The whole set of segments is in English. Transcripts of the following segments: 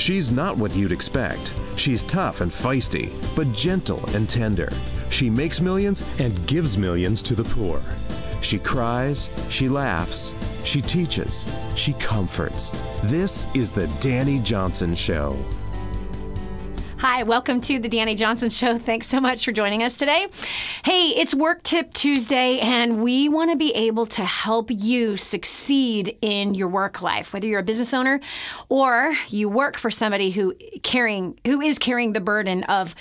She's not what you'd expect. She's tough and feisty, but gentle and tender. She makes millions and gives millions to the poor. She cries, she laughs, she teaches, she comforts. This is the Dani Johnson Show. Hi, welcome to the Dani Johnson Show. Thanks so much for joining us today. Hey, it's Work Tip Tuesday, and we want to be able to help you succeed in your work life, whether you're a business owner or you work for somebody who is carrying the burden of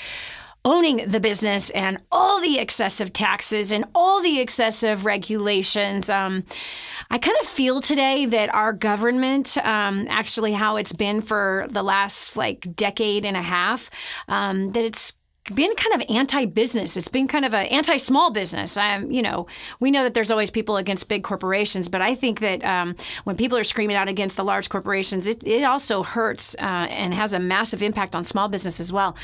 owning the business and all the excessive taxes and all the excessive regulations. I kind of feel today that our government, actually how it's been for the last decade and a half, that it's been kind of anti-business. It's been kind of an anti-small business. We know that there's always people against big corporations, but I think that when people are screaming out against the large corporations, it also hurts and has a massive impact on small business as well,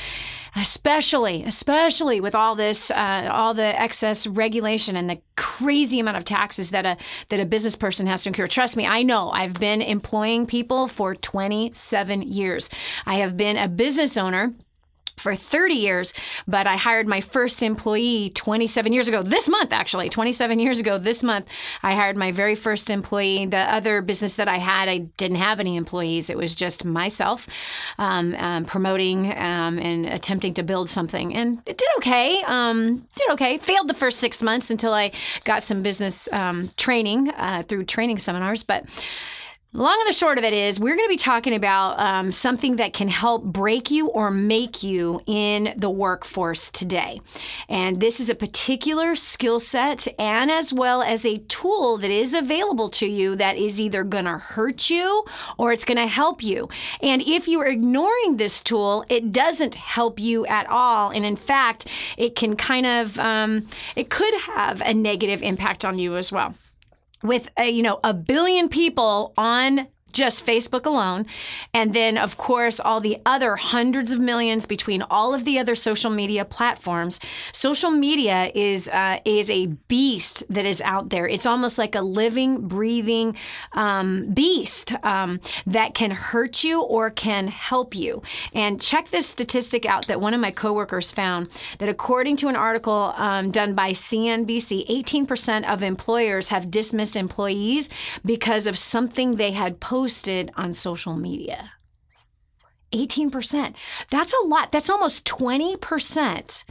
especially with all this, all the excess regulation and the crazy amount of taxes that a business person has to incur. Trust me, I know. I've been employing people for 27 years. I have been a business owner for 30 years, but I hired my first employee 27 years ago this month, actually. 27 years ago this month, I hired my very first employee. The other business that I had, I didn't have any employees. It was just myself promoting and attempting to build something. And it did okay. Failed the first 6 months until I got some business training through training seminars. But long and the short of it is we're going to be talking about something that can help break you or make you in the workforce today. And this is a particular skill set and as well as a tool that is available to you that is either going to hurt you or it's going to help you. And if you are ignoring this tool, it doesn't help you at all. And in fact, it can it could have a negative impact on you as well. With a billion people on just Facebook alone, and then of course all the other hundreds of millions between all of the other social media platforms. Social media is a beast that is out there. It's almost like a living, breathing beast that can hurt you or can help you. And check this statistic out that one of my coworkers found, that according to an article done by CNBC, 18% of employers have dismissed employees because of something they had posted on social media. 18%. That's a lot. That's almost 20%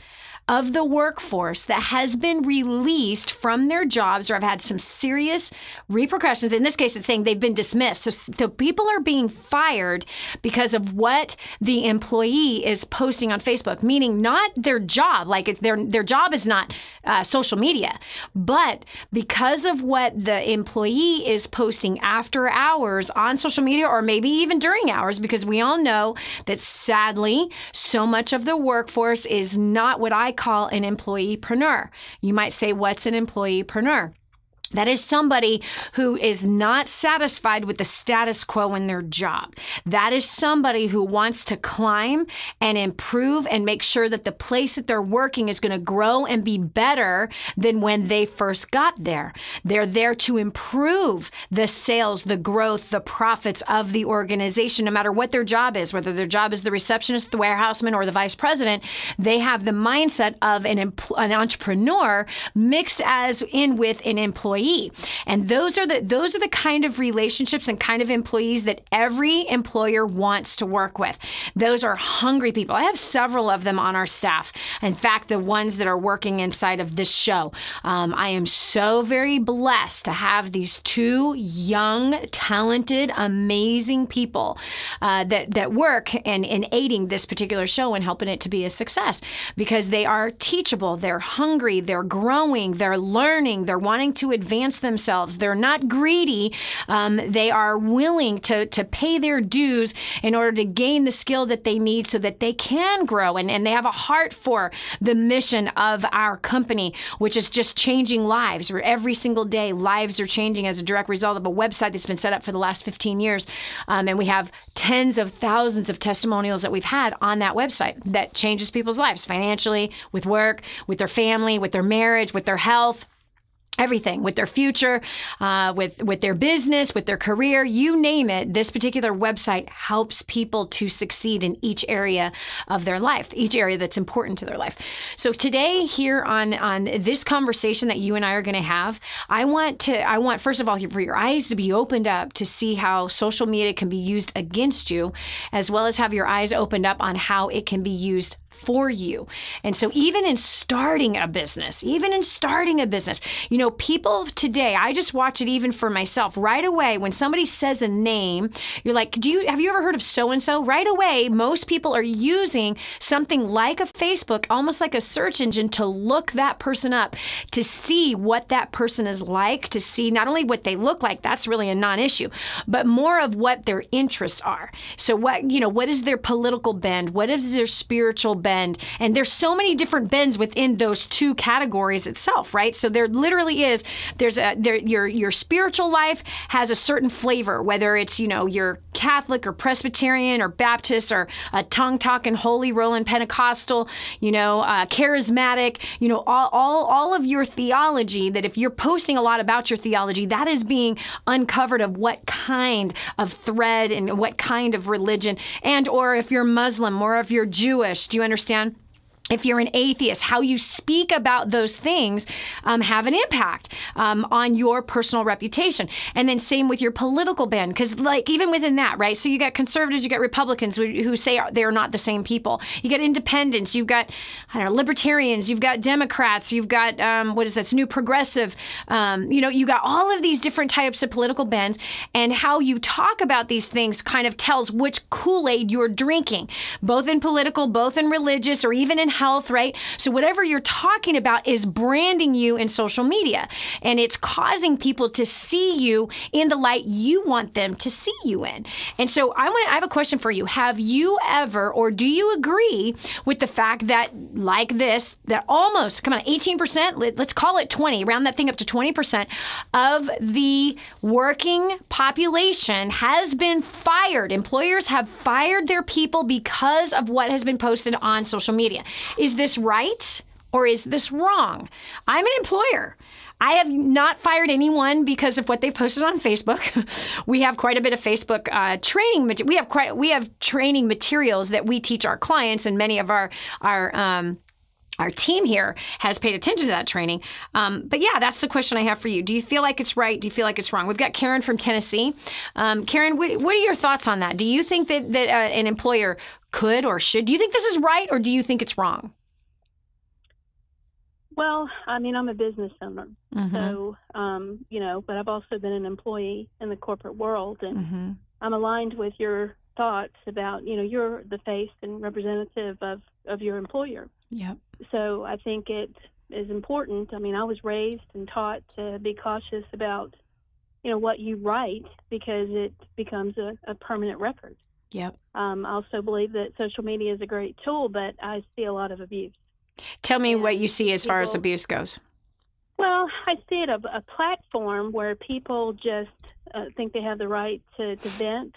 of the workforce that has been released from their jobs or have had some serious repercussions. In this case, it's saying they've been dismissed. So people are being fired because of what the employee is posting on Facebook, meaning not their job, their job is not social media, but because of what the employee is posting after hours on social media or maybe even during hours, because we all know that sadly, so much of the workforce is not what I call an employeepreneur. You might say, what's an employeepreneur? That is somebody who is not satisfied with the status quo in their job. That is somebody who wants to climb and improve and make sure that the place that they're working is going to grow and be better than when they first got there. They're there to improve the sales, the growth, the profits of the organization, no matter what their job is, whether their job is the receptionist, the warehouseman, or the vice president. They have the mindset of an entrepreneur mixed as in with an employee. And those are the kind of relationships and kind of employees that every employer wants to work with. Those are hungry people. I have several of them on our staff. In fact, the ones that are working inside of this show. I am so very blessed to have these two young, talented, amazing people that work in aiding this particular show and helping it to be a success, because they are teachable, they're hungry, they're growing, they're learning, they're wanting to advance themselves. They're not greedy. They are willing to pay their dues in order to gain the skill that they need so that they can grow. And they have a heart for the mission of our company, which is just changing lives. Where every single day, lives are changing as a direct result of a website that's been set up for the last 15 years. And we have tens of thousands of testimonials that we've had on that website that changes people's lives financially, with work, with their family, with their marriage, with their health. everything, with their future, with their business, with their career, you name it. This particular website helps people to succeed in each area of their life, each area that's important to their life. So today, here on this conversation that you and I are going to have, I want first of all for your eyes to be opened up to see how social media can be used against you, as well as have your eyes opened up on how it can be used for you. And so even in starting a business, you know, people today, I just watch it even for myself. Right away, when somebody says a name, you're like, have you ever heard of so-and-so? Right away, most people are using something like a Facebook, almost like a search engine, to look that person up, to see what that person is like, to see not only what they look like, that's really a non-issue, but more of what their interests are. So what is their political bend? What is their spiritual bend? And there's so many different bends within those two categories itself, right? So there literally is, your spiritual life has a certain flavor, whether it's, you know, you're Catholic or Presbyterian or Baptist or a tongue-talking, holy rolling Pentecostal, you know, charismatic, you know, all of your theology, that if you're posting a lot about your theology, that is being uncovered of what kind of thread and what kind of religion, and or if you're Muslim or if you're Jewish, do you understand? If you're an atheist, how you speak about those things have an impact on your personal reputation. And then same with your political bend, because like even within that, right? So you got conservatives, you got Republicans who say they're not the same people. You got independents, you've got, I don't know, libertarians, you've got Democrats, you've got, what is this, new progressive, you know, you got all of these different types of political bends, and how you talk about these things kind of tells which Kool-Aid you're drinking, both in political, both in religious, or even in health, right? So whatever you're talking about is branding you in social media, and it's causing people to see you in the light you want them to see you in. And so I have a question for you. Have you ever, or do you agree with the fact that like this, that almost, 18%, let's call it 20, round that thing up to 20% of the working population has been fired. Employers have fired their people because of what has been posted on social media. Is this right or is this wrong? I'm an employer. I have not fired anyone because of what they've posted on Facebook. We have quite a bit of Facebook training. We have training materials that we teach our clients, and many of our team here has paid attention to that training. But yeah, that's the question I have for you. Do you feel like it's right? Do you feel like it's wrong? We've got Karen from Tennessee. Karen, what are your thoughts on that? Do you think that an employer could or should? Do you think this is right, or do you think it's wrong? Well, I mean, I'm a business owner, so, you know, but I've also been an employee in the corporate world, and I'm aligned with your thoughts about, you know, you're the face and representative of your employer. Yep. So I think it is important. I mean, I was raised and taught to be cautious about, you know, what you write, because it becomes a permanent record. Yep. I also believe that social media is a great tool, but I see a lot of abuse. Tell me what you see as far as abuse goes. Well, I see it a platform where people just think they have the right to vent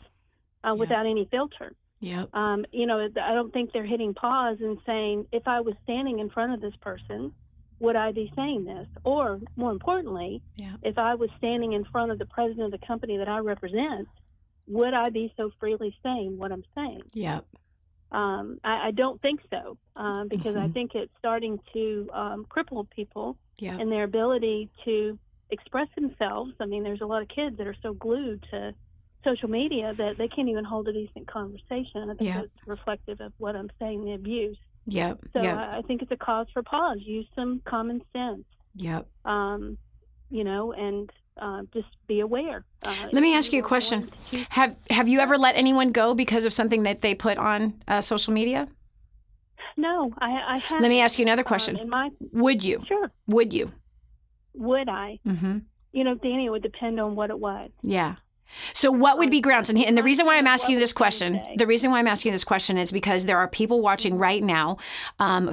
without any filter. Yep. You know, I don't think they're hitting pause and saying, if I was standing in front of this person, would I be saying this? Or more importantly, if I was standing in front of the president of the company that I represent, would I be so freely saying what I'm saying? Yep. I don't think so, because I think it's starting to cripple people in their ability to express themselves. I mean, there's a lot of kids that are so glued to social media that they can't even hold a decent conversation. I think that's reflective of what I'm saying, the abuse. Yep. So I think it's a cause for pause. Use some common sense. Yep. You know, and just be aware. Let me ask you a question. Have you ever let anyone go because of something that they put on social media? No, I haven't. Let me ask you another question. Would you? Sure. Would you? Would I? You know, Dani, it would depend on what it was. Yeah. So what would be grounds? And the reason why I'm asking you this question, is because there are people watching right now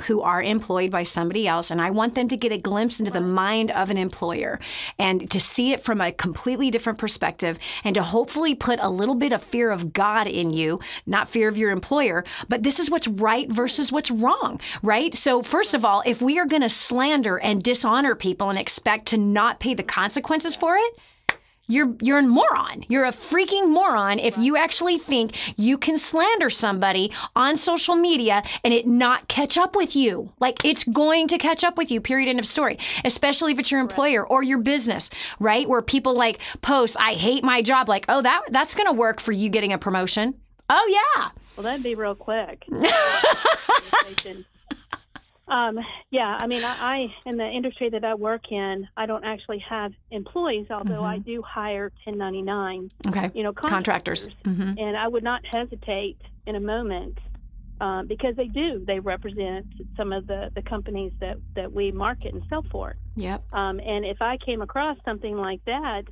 who are employed by somebody else, and I want them to get a glimpse into the mind of an employer and to see it from a completely different perspective and to hopefully put a little bit of fear of God in you, not fear of your employer, but this is what's right versus what's wrong, right? So first of all, if we are going to slander and dishonor people and expect to not pay the consequences for it, you're a moron. You're a freaking moron if you actually think you can slander somebody on social media and it not catch up with you. Like, it's going to catch up with you, period, end of story. Especially if it's your employer or your business, right? Where people like post, I hate my job. Like, oh, that's going to work for you getting a promotion. Oh, yeah. Well, that'd be real quick. Yeah, I mean, I in the industry that I work in, I don't actually have employees, although I do hire 1099, contractors. And I would not hesitate in a moment because they represent some of the companies that we market and sell for. Yep. And if I came across something like that,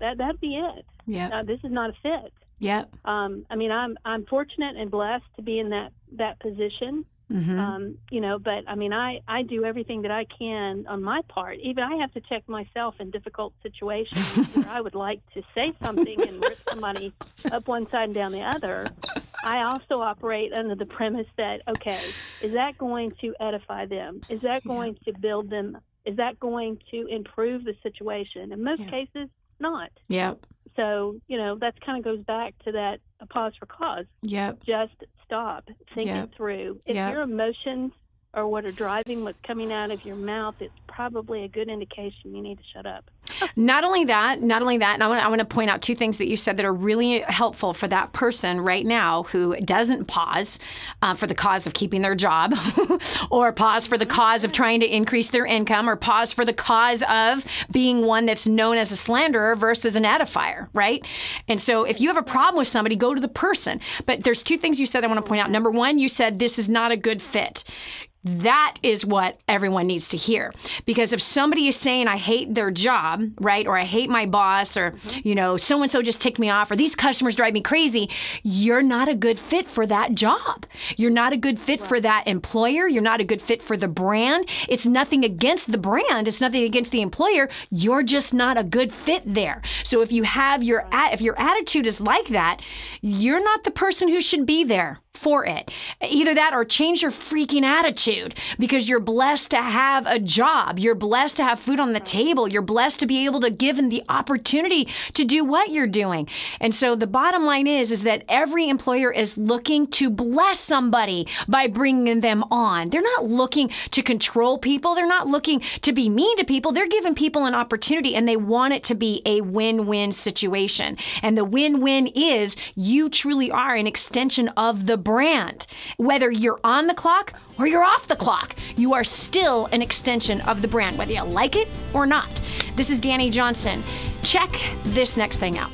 that'd be it. Yeah. This is not a fit. Yep. I mean, I'm fortunate and blessed to be in that position. But I mean, I do everything that I can on my part. Even I have to check myself in difficult situations where I would like to say something and rip somebody up one side and down the other. I also operate under the premise that, okay, is that going to edify them? Is that going to build them? Is that going to improve the situation? In most cases, not. Yep. So, that kind of goes back to that a pause for cause. Yep. Just stop, think it through. If your emotions are what are driving what's coming out of your mouth, it's probably a good indication you need to shut up. Not only that, and I want to point out two things that you said that are really helpful for that person right now who doesn't pause for the cause of keeping their job or pause for the cause of trying to increase their income or pause for the cause of being one that's known as a slanderer versus an edifier, right? And so if you have a problem with somebody, go to the person. But there's two things you said I want to point out. Number one, you said this is not a good fit. That is what everyone needs to hear. Because if somebody is saying, I hate their job, right, or I hate my boss, or, so-and-so just ticked me off, or these customers drive me crazy, you're not a good fit for that job. You're not a good fit for that employer. You're not a good fit for the brand. It's nothing against the brand. It's nothing against the employer. You're just not a good fit there. So if you have if your attitude is like that, you're not the person who should be there for it. Either that or change your freaking attitude, because you're blessed to have a job. You're blessed to have food on the table. You're blessed to be able to give them the opportunity to do what you're doing. And so the bottom line is that every employer is looking to bless somebody by bringing them on. They're not looking to control people. They're not looking to be mean to people. They're giving people an opportunity, and they want it to be a win-win situation. And the win-win is you truly are an extension of the brand. Whether you're on the clock or you're off the clock, you are still an extension of the brand, whether you like it or not. This is Dani Johnson. Check this next thing out.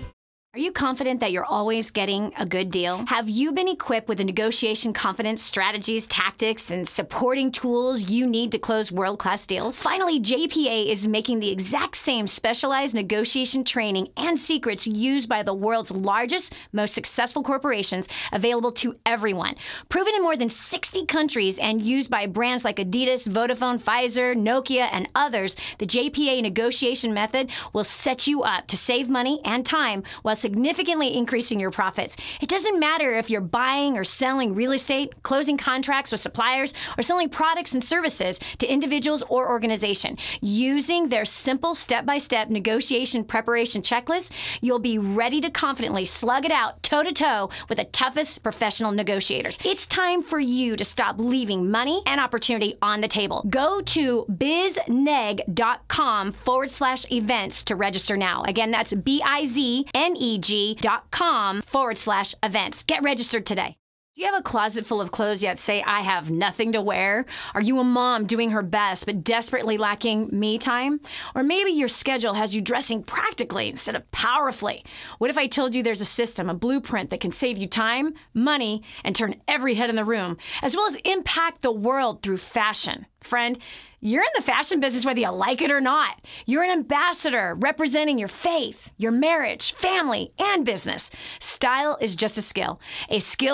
Are you confident that you're always getting a good deal? Have you been equipped with the negotiation confidence, strategies, tactics, and supporting tools you need to close world-class deals? Finally, JPA is making the exact same specialized negotiation training and secrets used by the world's largest, most successful corporations available to everyone. Proven in more than 60 countries and used by brands like Adidas, Vodafone, Pfizer, Nokia, and others, the JPA negotiation method will set you up to save money and time while significantly increasing your profits. It doesn't matter if you're buying or selling real estate, closing contracts with suppliers, or selling products and services to individuals or organizations. Using their simple step-by-step negotiation preparation checklist, you'll be ready to confidently slug it out toe-to-toe with the toughest professional negotiators. It's time for you to stop leaving money and opportunity on the table. Go to bizneg.com/events to register now. Again, that's bizneg.com/events. Get registered today. Do you have a closet full of clothes yet say, I have nothing to wear? Are you a mom doing her best but desperately lacking me time? Or maybe your schedule has you dressing practically instead of powerfully. What if I told you there's a system, a blueprint that can save you time, money, and turn every head in the room, as well as impact the world through fashion? Friend, you're in the fashion business whether you like it or not. You're an ambassador representing your faith, your marriage, family, and business. Style is just a skill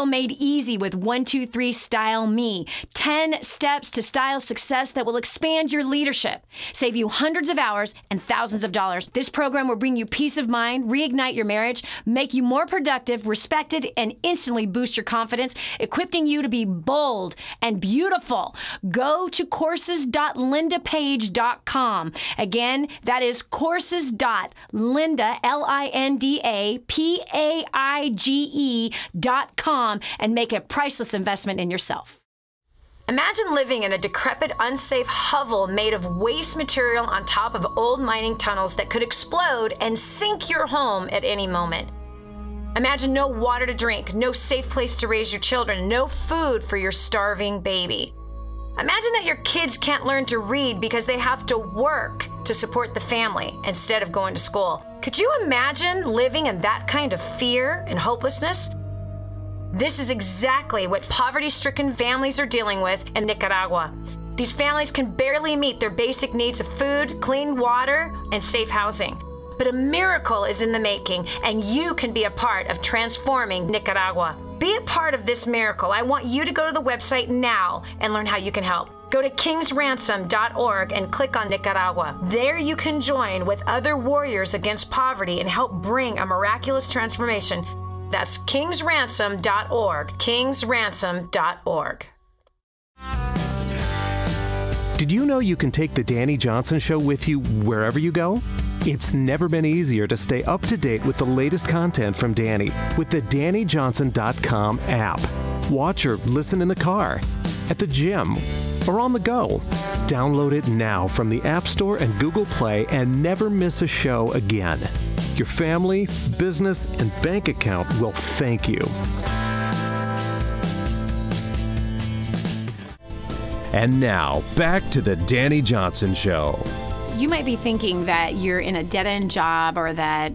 made easy with 123 Style Me. 10 steps to style success that will expand your leadership, save you hundreds of hours and thousands of dollars. This program will bring you peace of mind, reignite your marriage, make you more productive, respected, and instantly boost your confidence, equipping you to be bold and beautiful. Go to courses.lindapage.com. Again, that is courses.lindapage.com and make a priceless investment in yourself. Imagine living in a decrepit, unsafe hovel made of waste material on top of old mining tunnels that could explode and sink your home at any moment. Imagine no water to drink, no safe place to raise your children, no food for your starving baby. Imagine that your kids can't learn to read because they have to work to support the family instead of going to school. Could you imagine living in that kind of fear and hopelessness? This is exactly what poverty-stricken families are dealing with in Nicaragua. These families can barely meet their basic needs of food, clean water, and safe housing. But a miracle is in the making, and you can be a part of transforming Nicaragua. Be a part of this miracle. I want you to go to the website now and learn how you can help. Go to kingsransom.org and click on Nicaragua. There you can join with other warriors against poverty and help bring a miraculous transformation. That's kingsransom.org, kingsransom.org. Did you know you can take the Dani Johnson Show with you wherever you go? It's never been easier to stay up to date with the latest content from Dani with the DaniJohnson.com app. Watch or listen in the car, at the gym, or on the go. Download it now from the App Store and Google Play and never miss a show again. Your family, business, and bank account will thank you. And now, back to the Dani Johnson Show. You might be thinking that you're in a dead-end job or that,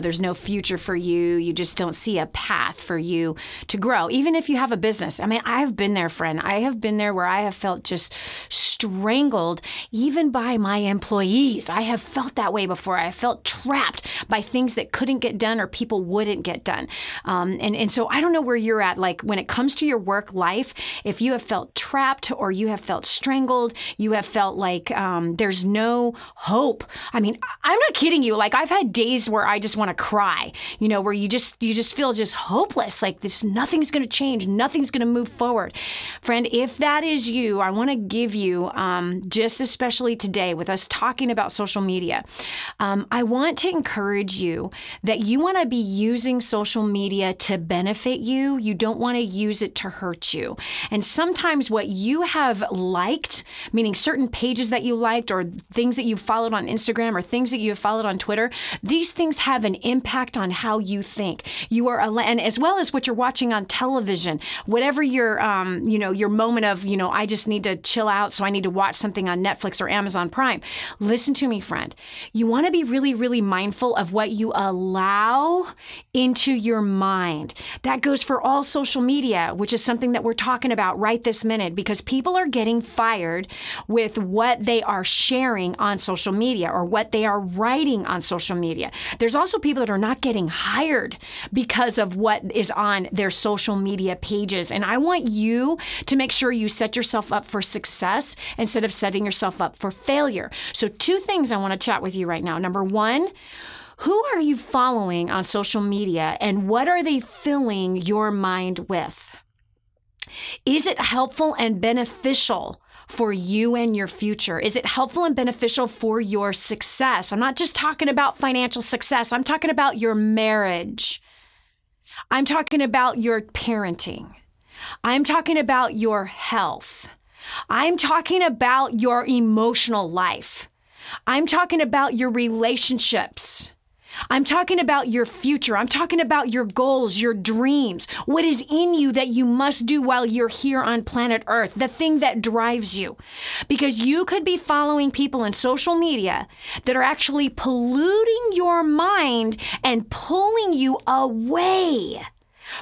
there's no future for you. You just don't see a path for you to grow, even if you have a business. I mean, I have been there, friend. I have been there where I have felt just strangled, even by my employees. I have felt that way before. I felt trapped by things that couldn't get done or people wouldn't get done. And so I don't know where you're at. Like when it comes to your work life, if you have felt trapped or you have felt strangled, you have felt like there's no hope. I mean, I'm not kidding you. Like I've had days where I just want to cry, where you just feel just hopeless. Like nothing's going to change. Nothing's going to move forward. Friend, if that is you, I want to give you, just especially today with us talking about social media, I want to encourage you that you want to be using social media to benefit you. You don't want to use it to hurt you. And sometimes what you have liked, meaning certain pages that you liked or things that you followed on Instagram or things that you have followed on Twitter, these things have an impact on how you think. You are, and as well as what you're watching on television, whatever your, your moment of, I just need to chill out, so I need to watch something on Netflix or Amazon Prime. Listen to me, friend. You want to be really, really mindful of what you allow into your mind. That goes for all social media, which is something that we're talking about right this minute, because people are getting fired with what they are sharing on social media or what they are writing on social media. There's also people that are not getting hired because of what is on their social media pages. And I want you to make sure you set yourself up for success instead of setting yourself up for failure. So 2 things I want to chat with you right now. Number 1, who are you following on social media and what are they filling your mind with? Is it helpful and beneficial for you and your future? Is it helpful and beneficial for your success? I'm not just talking about financial success. I'm talking about your marriage. I'm talking about your parenting. I'm talking about your health. I'm talking about your emotional life. I'm talking about your relationships. I'm talking about your future. I'm talking about your goals, your dreams, what is in you that you must do while you're here on planet Earth, the thing that drives you. Because you could be following people in social media that are actually polluting your mind and pulling you away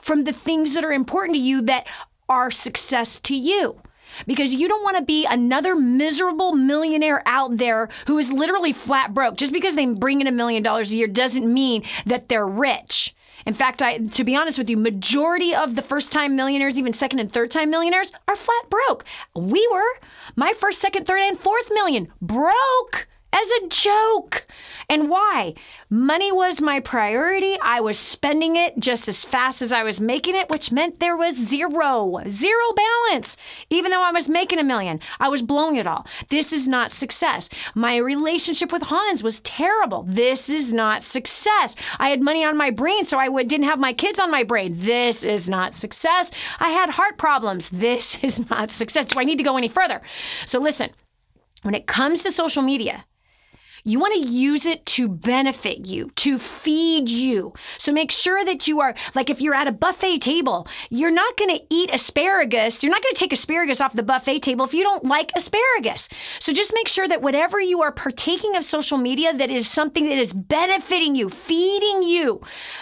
from the things that are important to you that are success to you. because you don't want to be another miserable millionaire out there who is literally flat broke. Just because they bring in $1 million a year doesn't mean that they're rich. In fact, to be honest with you, majority of the first-time millionaires, even second and third-time millionaires, are flat broke. We were. My first, second, third, and fourth million broke as a joke. And why? Money was my priority. I was spending it just as fast as I was making it, which meant there was zero balance. Even though I was making $1 million, I was blowing it all. This is not success. My relationship with Hans was terrible. This is not success. I had money on my brain, so I didn't have my kids on my brain. This is not success. I had heart problems. This is not success. Do I need to go any further? So listen, when it comes to social media, you want to use it to benefit you, to feed you. So make sure that you are, like if you're at a buffet table, you're not going to eat asparagus. You're not going to take asparagus off the buffet table if you don't like asparagus. So just make sure that whatever you are partaking of social media, that is something that is benefiting you, feeding you,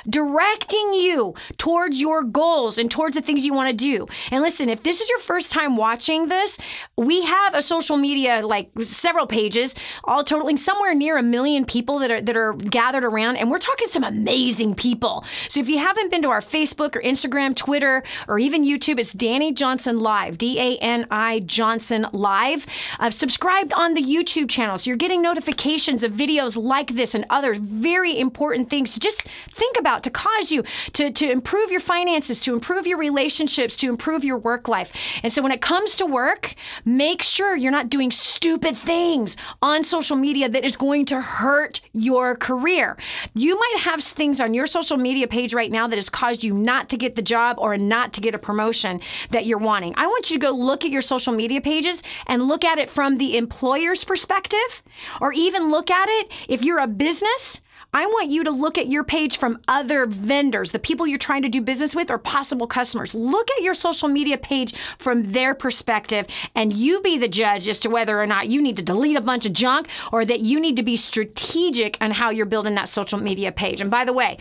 directing you towards your goals and towards the things you want to do. And listen, if this is your first time watching this, we have a social media, like several pages, all totaling somewhere near 1 million people that are gathered around, and we're talking some amazing people. So if you haven't been to our Facebook or Instagram, Twitter, or even YouTube, it's Dani Johnson Live, D-A-N-I Johnson Live. Subscribed on the YouTube channel, so you're getting notifications of videos like this and other very important things to just think about, to cause you to improve your finances, to improve your relationships, to improve your work life. And so when it comes to work, make sure you're not doing stupid things on social media that is going to hurt your career. You might have things on your social media page right now that has caused you not to get the job or not to get a promotion that you're wanting. I want you to go look at your social media pages and look at it from the employer's perspective, or even look at it if you're a business. I want you to look at your page from other vendors, the people you're trying to do business with, or possible customers. Look at your social media page from their perspective, and you be the judge as to whether or not you need to delete a bunch of junk or that you need to be strategic on how you're building that social media page. And by the way,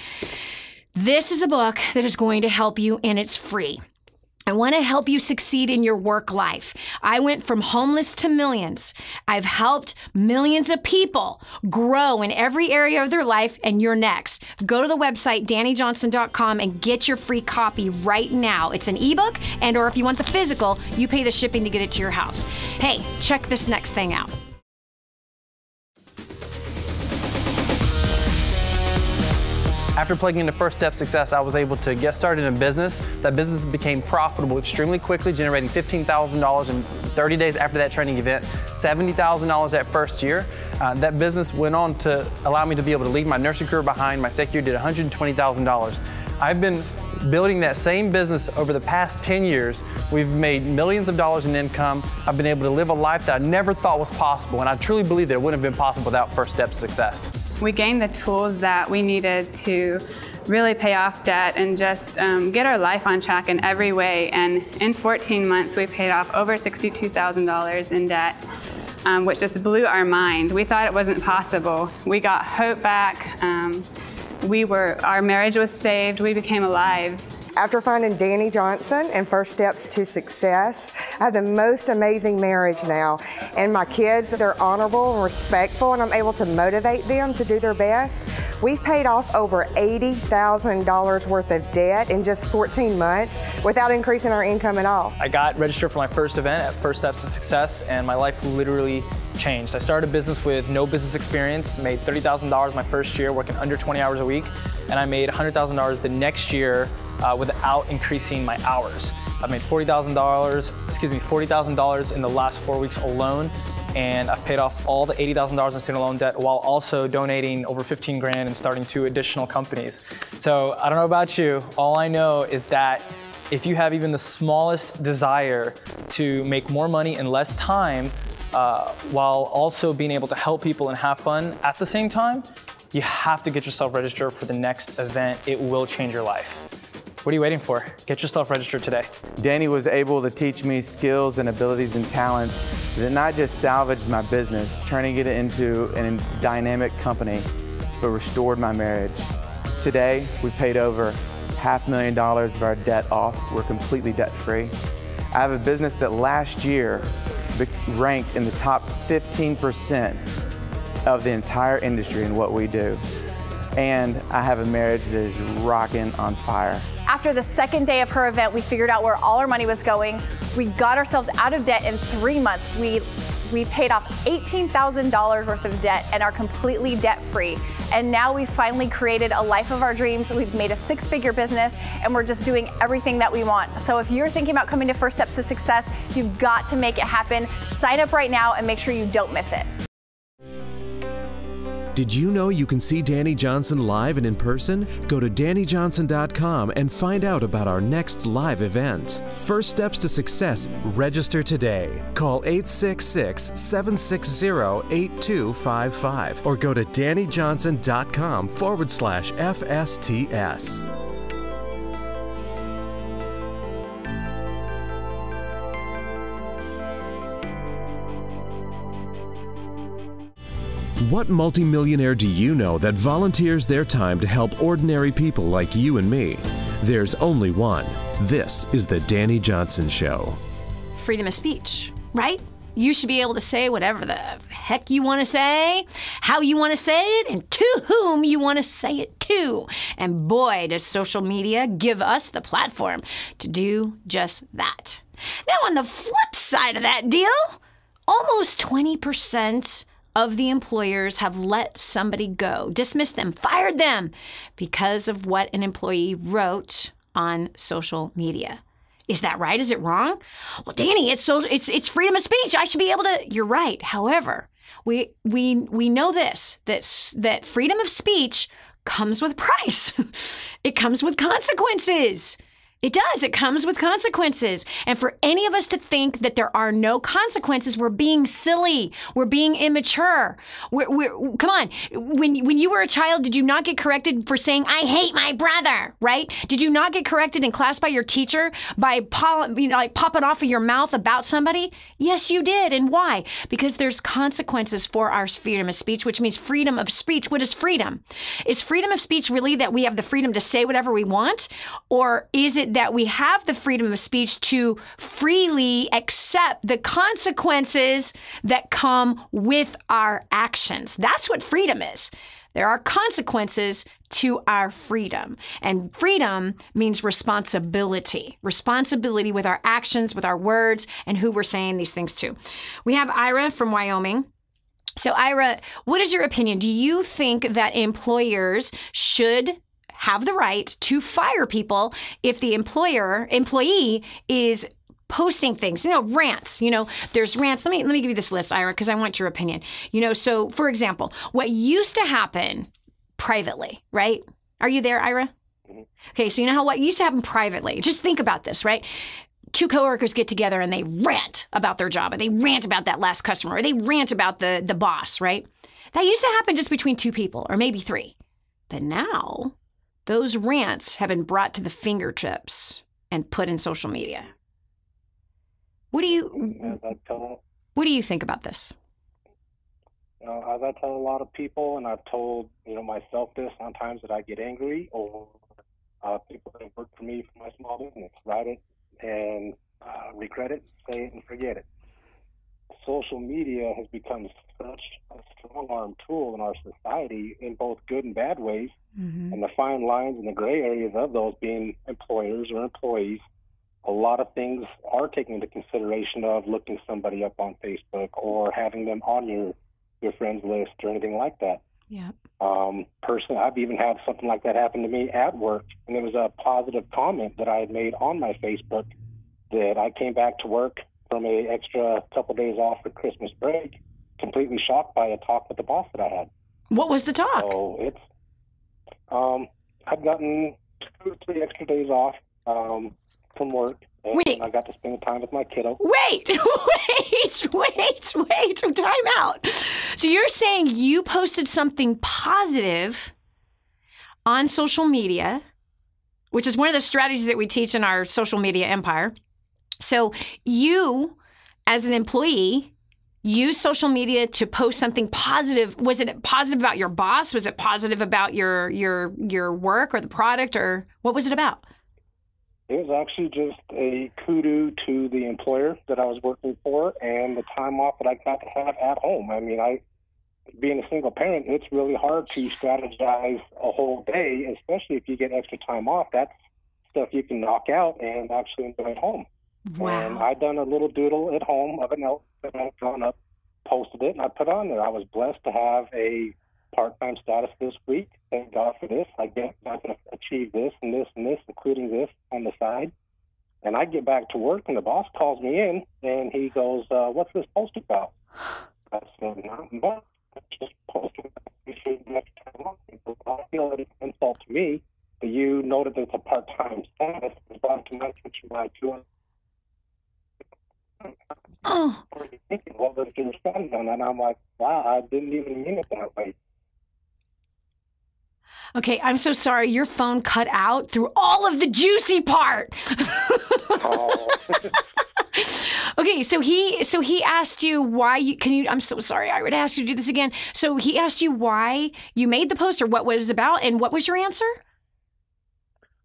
this is a book that is going to help you, and it's free. I want to help you succeed in your work life. I went from homeless to millions. I've helped millions of people grow in every area of their life, and you're next. Go to the website, DaniJohnson.com, and get your free copy right now. It's an ebook, and or if you want the physical, you pay the shipping to get it to your house. Hey, check this next thing out. After plugging into First Step Success, I was able to get started in a business. That business became profitable extremely quickly, generating $15,000 in 30 days after that training event, $70,000 that first year. That business went on to allow me to be able to leave my nursing career behind. My second year did $120,000. I've been building that same business over the past 10 years. We've made millions of dollars in income. I've been able to live a life that I never thought was possible, and I truly believe that it wouldn't have been possible without First Step Success. We gained the tools that we needed to really pay off debt and just get our life on track in every way. And in 14 months, we paid off over $62,000 in debt, which just blew our mind. We thought it wasn't possible. We got hope back. Our marriage was saved. We became alive. After finding Dani Johnson and First Steps to Success, I have the most amazing marriage now. And my kids, they're honorable and respectful, and I'm able to motivate them to do their best. We've paid off over $80,000 worth of debt in just 14 months without increasing our income at all. I got registered for my first event at First Steps to Success, and my life literally changed. I started a business with no business experience, made $30,000 my first year working under 20 hours a week, and I made $100,000 the next year without increasing my hours. I made $40,000 in the last 4 weeks alone, and I've paid off all the $80,000 in student loan debt while also donating over 15 grand and starting 2 additional companies. So I don't know about you, all I know is that if you have even the smallest desire to make more money in less time, while also being able to help people and have fun at the same time, you have to get yourself registered for the next event. It will change your life. What are you waiting for? Get yourself registered today. Dani was able to teach me skills and abilities and talents that not just salvaged my business, turning it into a dynamic company, but restored my marriage. Today, we've paid over $500,000 of our debt off. We're completely debt-free. I have a business that last year ranked in the top 15% of the entire industry in what we do. And I have a marriage that is rocking on fire. After the second day of her event, we figured out where all our money was going. We got ourselves out of debt in 3 months. We paid off $18,000 worth of debt and are completely debt-free. And now we've finally created a life of our dreams. We've made a 6-figure business, and we're just doing everything that we want. So if you're thinking about coming to First Steps to Success, you've got to make it happen. Sign up right now and make sure you don't miss it. Did you know you can see Dani Johnson live and in person? Go to DaniJohnson.com and find out about our next live event. First Steps to Success. Register today. Call 866-760-8255 or go to DaniJohnson.com/FSTS. What multimillionaire do you know that volunteers their time to help ordinary people like you and me? There's only one. This is the Dani Johnson Show. Freedom of speech, right? You should be able to say whatever the heck you want to say, how you want to say it, and to whom you want to say it to. And boy, does social media give us the platform to do just that. Now, on the flip side of that deal, almost 20% of the employers have let somebody go, dismissed them, fired them because of what an employee wrote on social media. Is that right? Is it wrong? Well, Dani, it's freedom of speech. I should be able to. You're right. However, we know that freedom of speech comes with a price. It comes with consequences. It does. It comes with consequences. And for any of us to think that there are no consequences, we're being silly. We're being immature. Come on. When you were a child, did you not get corrected for saying, "I hate my brother," right? Did you not get corrected in class by your teacher by popping off of your mouth about somebody? Yes, you did. And why? Because there's consequences for our freedom of speech, which means freedom of speech. What is freedom? Is freedom of speech really that we have the freedom to say whatever we want? Or is it that we have the freedom of speech to freely accept the consequences that come with our actions? That's what freedom is. There are consequences to our freedom. And freedom means responsibility. Responsibility with our actions, with our words, and who we're saying these things to. We have Ira from Wyoming. So Ira, what is your opinion? Do you think that employers should have the right to fire people if the employee is posting things, rants, there's rants. Let me give you this list, Ira, because I want your opinion. So for example, what used to happen privately, right? Are you there, Ira? Okay, so what used to happen privately? Just think about this, right? 2 coworkers get together and they rant about their job, or they rant about that last customer, or they rant about the boss, right? That used to happen just between 2 people, or maybe 3. But now those rants have been brought to the fingertips and put in social media. What do you think about this? As I tell a lot of people, and I've told myself this on times that I get angry, or people that work for me for my small business, write it and regret it, say it and forget it. Social media has become such a strong-arm tool in our society in both good and bad ways, and the fine lines and the gray areas of those being employers or employees. A lot of things are taken into consideration of looking somebody up on Facebook or having them on your friends list or anything like that. Yeah. Personally, I've even had something like that happen to me at work, and it was a positive comment that I had made on my Facebook that I came back to work from an extra couple days off for Christmas break, completely shocked by a talk with the boss that I had. What was the talk? So it's, I'd gotten 2 or 3 extra days off from work, and I got to spend time with my kiddo. Wait, time out. So you're saying you posted something positive on social media, which is one of the strategies that we teach in our social media empire. So you, as an employee, use social media to post something positive. Was it positive about your boss? Was it positive about your work or the product, or what was it about? It was actually just a kudos to the employer that I was working for and the time off that I got to have at home. I mean, being a single parent, it's really hard to strategize a whole day, especially if you get extra time off. That's stuff you can knock out and actually enjoy at home. Wow. And I done a little doodle at home of a note that I've drawn up, posted it, and I put on there. I was blessed to have a part-time status this week. Thank God for this. I can achieve this and this and this, including this on the side. And I get back to work, and the boss calls me in, and he goes, what's this post about? I said, not much. Just posted. You should next time on. I feel that it's an insult to me that you noted that it's a part-time status. It's brought to my attention by doing. Oh. What were you thinking? What was your response on that? And I'm like, wow, I didn't even mean it that way. Okay, I'm so sorry. Your phone cut out through all of the juicy part. Oh. Okay, so he asked you why I'm so sorry. I would ask you to do this again. So he asked you why you made the post or what was it about, and what was your answer?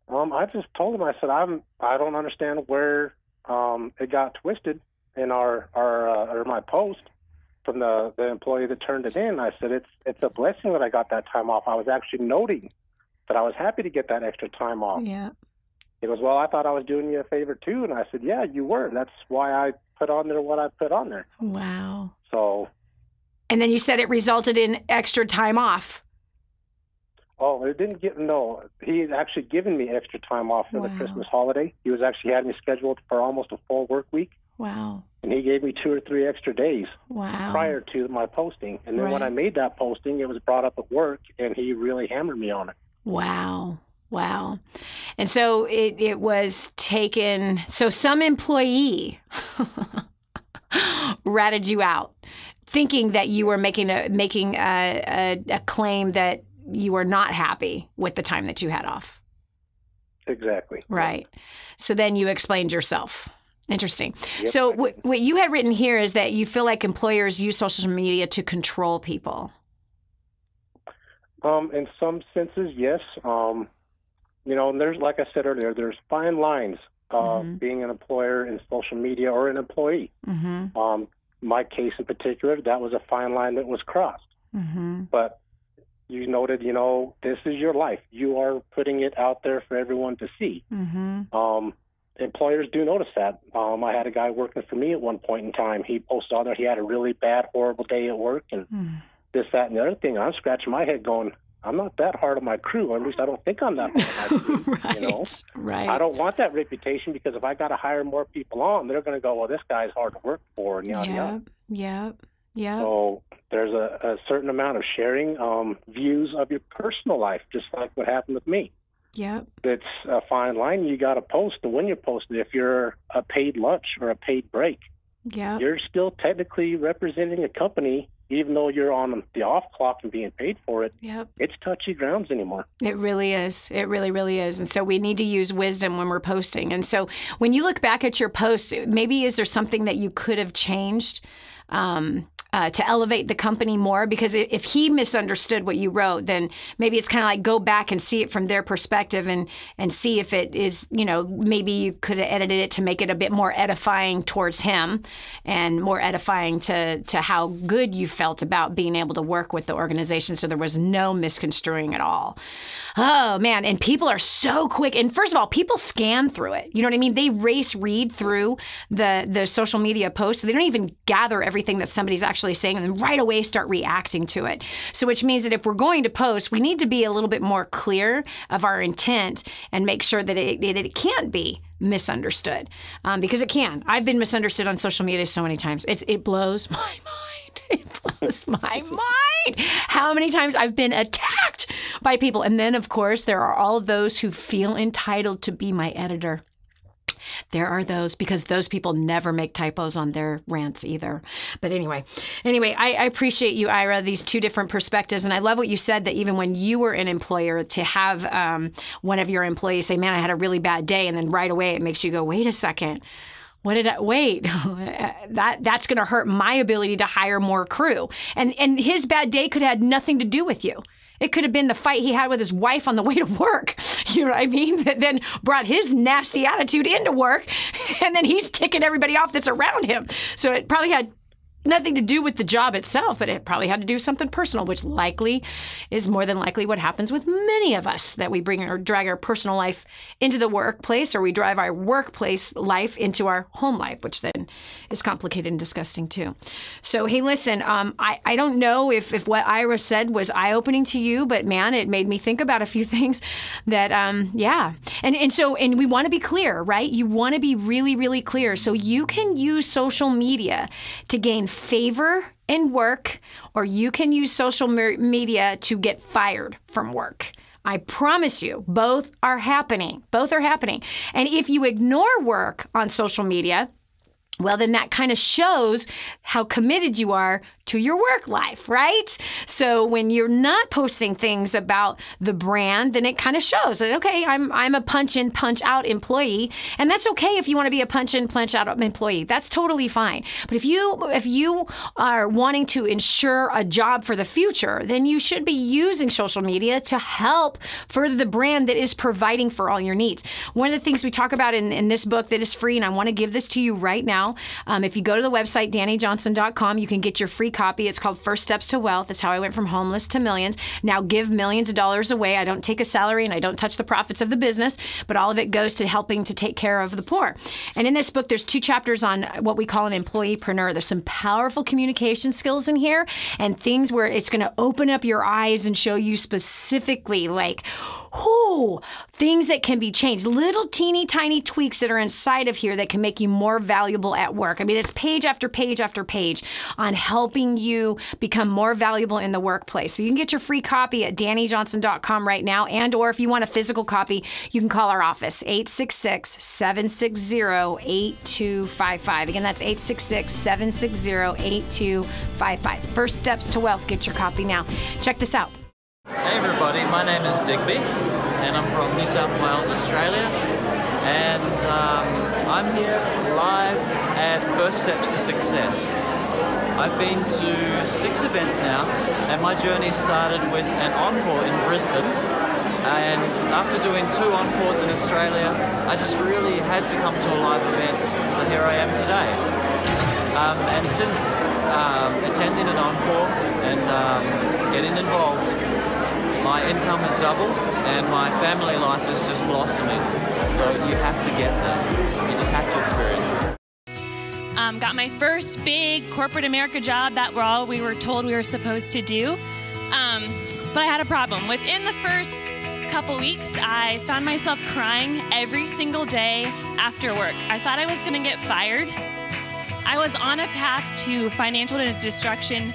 I just told him, I said, I don't understand where it got twisted in my post from the employee that turned it in. I said, it's a blessing that I got that time off. I was actually noting that I was happy to get that extra time off. Yeah. He goes, well, I thought I was doing you a favor too. And I said, yeah, you were. That's why I put on there what I put on there. Wow. So. And then you said it resulted in extra time off. Oh, it didn't get, no. He had actually given me extra time off for the Christmas holiday. He was actually had me scheduled for almost a full work week. Wow. And he gave me 2 or 3 extra days prior to my posting. And then when I made that posting, it was brought up at work, and he really hammered me on it. Wow. Wow. And so it was taken, so some employee ratted you out, thinking that you were making a claim that you were not happy with the time that you had off. Exactly. Right. So then you explained yourself. Interesting. Yep. So what you had written here is that you feel like employers use social media to control people. In some senses, yes. And there's, like I said earlier, there's fine lines being an employer in social media or an employee. Mm-hmm. My case in particular, that was a fine line that was crossed. Mm-hmm. But you noted, this is your life. You are putting it out there for everyone to see. Mm-hmm. Employers do notice that. I had a guy working for me at one point in time. He posted on there he had a really bad, horrible day at work and this, that, and the other thing. I'm scratching my head going, I'm not that hard on my crew, or at least I don't think I'm that hard on my crew. Right. I don't want that reputation because if I got to hire more people on, they're going to go, well, this guy's hard to work for, and yada, yada. Yeah. So there's a certain amount of sharing views of your personal life, just like what happened with me. Yeah. It's a fine line you got to post, and when you're posting, if you're a paid lunch or a paid break, you're still technically representing a company, even though you're on the off clock and being paid for it. Yep. It's touchy grounds anymore. It really is. It really, really is. And so we need to use wisdom when we're posting. And so when you look back at your posts, maybe is there something that you could have changed to elevate the company more? Because if he misunderstood what you wrote, then maybe it's kind of like go back and see it from their perspective and see if it is, maybe you could have edited it to make it a bit more edifying towards him and more edifying to how good you felt about being able to work with the organization so there was no misconstruing at all. Oh, man. And people are so quick. And first of all, people scan through it. You know what I mean? They read through the social media posts. They don't even gather everything that somebody's actually saying and then right away start reacting to it. So which means that if we're going to post, we need to be a little bit more clear of our intent and make sure that it can't be misunderstood because it can. I've been misunderstood on social media so many times. It blows my mind. It blows my mind how many times I've been attacked by people. And then, of course, there are all of those who feel entitled to be my editor. There are those, because those people never make typos on their rants either. But anyway, I appreciate you, Ira, these two different perspectives. And I love what you said, that even when you were an employer, to have one of your employees say, man, I had a really bad day. And then right away it makes you go, wait a second. Wait, that's going to hurt my ability to hire more crew. And his bad day could have had nothing to do with you. It could have been the fight he had with his wife on the way to work, you know what I mean, that then brought his nasty attitude into work, and then he's ticking everybody off that's around him. So it probably had nothing to do with the job itself, but it probably had to do with something personal, which likely is more than likely what happens with many of us, that we bring or drag our personal life into the workplace, or we drive our workplace life into our home life, which then is complicated and disgusting too. So, hey, listen, I don't know if what Ira said was eye-opening to you, but man, it made me think about a few things that, yeah. And we want to be clear, right? You want to be really, really clear. So you can use social media to gain favor in work, or you can use social media to get fired from work. I promise you, both are happening. Both are happening. And if you ignore work on social media, well, then that kind of shows how committed you are to your work life, right? So when you're not posting things about the brand, then it kind of shows that, okay, I'm a punch in, punch out employee. And that's okay if you want to be a punch in, punch out employee. That's totally fine. But if you are wanting to ensure a job for the future, then you should be using social media to help further the brand that is providing for all your needs. One of the things we talk about in this book that is free, and I want to give this to you right now. If you go to the website, DaniJohnson.com, you can get your free copy. It's called First Steps to Wealth. That's how I went from homeless to millions. Now give millions of dollars away. I don't take a salary and I don't touch the profits of the business, but all of it goes to helping to take care of the poor. And in this book, there's 2 chapters on what we call an employeepreneur. There's some powerful communication skills in here and things where it's going to open up your eyes and show you specifically like, things that can be changed, little teeny tiny tweaks that are inside of here that can make you more valuable at work. I mean, it's page after page after page on helping you become more valuable in the workplace. So you can get your free copy at DaniJohnson.com right now, and or if you want a physical copy, you can call our office, 866-760-8255. Again, that's 866-760-8255. First Steps to Wealth. Get your copy now. Check this out. Hey everybody, my name is Digby and I'm from New South Wales, Australia, and I'm here live at First Steps to Success. I've been to 6 events now, and my journey started with an encore in Brisbane, and after doing 2 encores in Australia, I just really had to come to a live event, so here I am today. And since attending an encore and getting involved, my income has doubled and my family life is just blossoming. So you have to get that. You just have to experience it. Got my first big corporate America job that we were told we were supposed to do. But I had a problem. Within the first couple weeks, I found myself crying every single day after work. I thought I was going to get fired. I was on a path to financial destruction,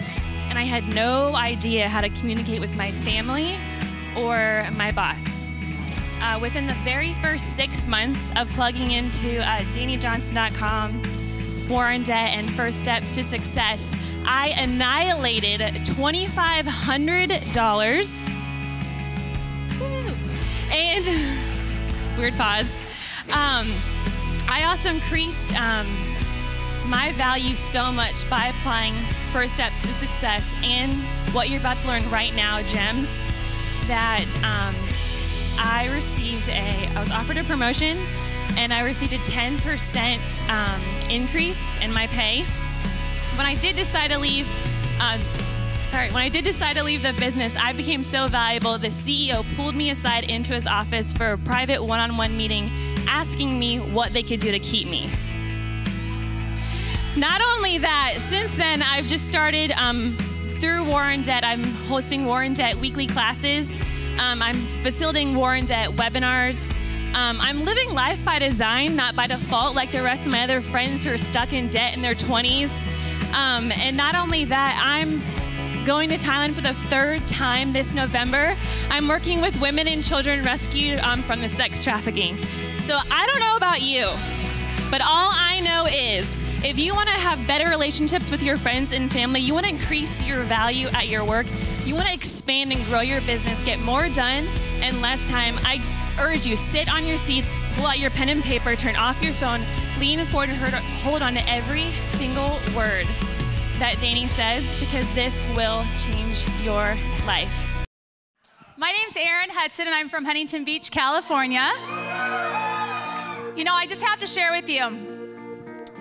and I had no idea how to communicate with my family or my boss. Within the very first 6 months of plugging into DaniJohnson.com, War on Debt, and First Steps to Success, I annihilated $2,500. And, weird pause. I also increased my value so much by applying First Steps to Success and what you're about to learn right now, gems, that I was offered a promotion, and I received a 10% increase in my pay. When I did decide to leave, the business, I became so valuable, the CEO pulled me aside into his office for a private one-on-one meeting, asking me what they could do to keep me. Not only that, since then, I've just started, through War on Debt, I'm hosting War on Debt weekly classes. I'm facilitating War on Debt webinars. I'm living life by design, not by default, like the rest of my other friends who are stuck in debt in their 20s. And not only that, I'm going to Thailand for the 3rd time this November. I'm working with women and children rescued from the sex trafficking. So I don't know about you, but all I know is if you want to have better relationships with your friends and family, you want to increase your value at your work, you want to expand and grow your business, get more done in less time, I urge you, sit on your seats, pull out your pen and paper, turn off your phone, lean forward and hold on to every single word that Dani says, because this will change your life. My name's Erin Hudson, and I'm from Huntington Beach, California. You know, I just have to share with you,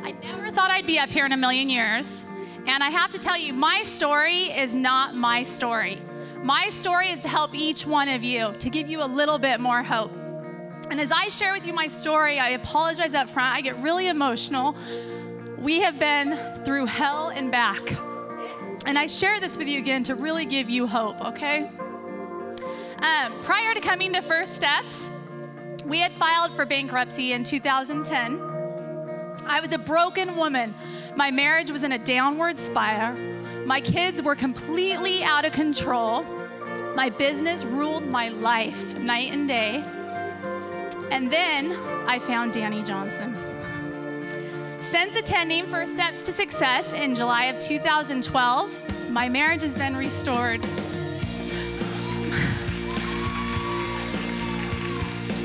I never thought I'd be up here in a million years. And I have to tell you, my story is not my story. My story is to help each one of you, to give you a little bit more hope. And as I share with you my story, I apologize up front. I get really emotional. We have been through hell and back. And I share this with you again to really give you hope, okay? Prior to coming to First Steps, we had filed for bankruptcy in 2010. I was a broken woman. My marriage was in a downward spiral. My kids were completely out of control. My business ruled my life night and day. And then I found Dani Johnson. Since attending First Steps to Success in July of 2012, my marriage has been restored.